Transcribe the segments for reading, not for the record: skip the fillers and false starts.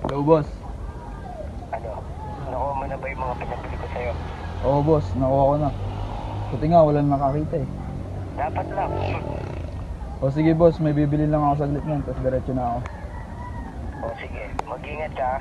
Hello, boss. Ano? Nakuha mo na ba yung mga pinabili ko sa'yo? Oo, boss. Nakuha ko na. Buti nga, walang nakakita eh. Dapat lang. O sige, boss. May bibili lang ako saglit niyan. Tapos diretso na ako. O sige, mag-ingat ka.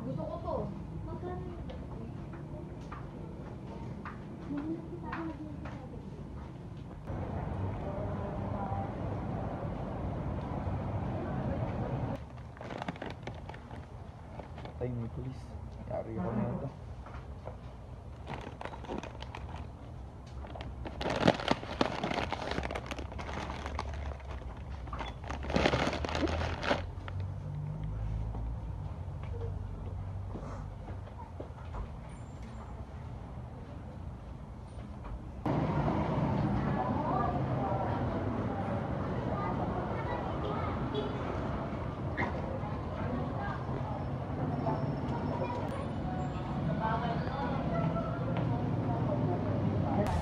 Gusto ko to. Ay, may pulis. Yari ako na ito.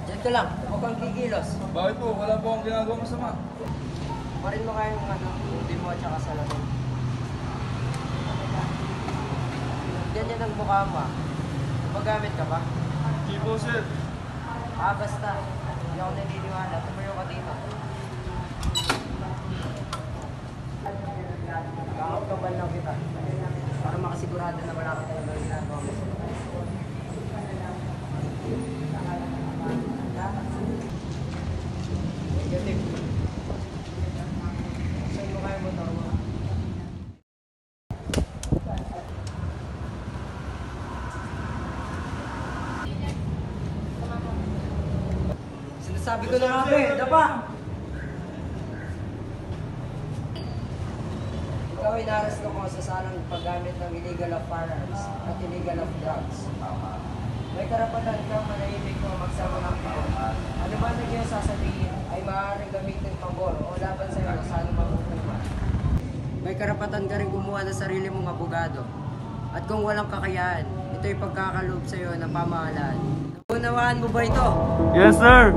Diyan ka lang, huwag kang kikilos. Bakit po? Wala po akong ginagawa masama. Parin mo kayo yung hindi mo at saka salamin. Ganyan ang mukha mo. Magamit ka ba? Hindi po, sir. Basta. Hindi ako naniniwala. Tumayo ka dito. Kakapkabal lang kita. Para makasigurado na wala ka tayo ng ginagawa mo. Negative. Saan mo kaya motor mo? Sinasabi ko na nga ba eh, dapa! Ikaw ay narasto ko sa salang paggamit ng illegal of firearms at illegal of drugs. May karapatan kang manahimik kung magsama ng pabor. Ano ba na iyong sasabihin ay maaaring gamitin pabor o laban sa iyo sa anumang hukuman. May karapatan ka rin gumawa ng sarili mong abogado. At kung walang kakayahan, ito'y pagkakaloob sa iyo ng pamahalaan. Unawaan mo ba ito? Yes, sir.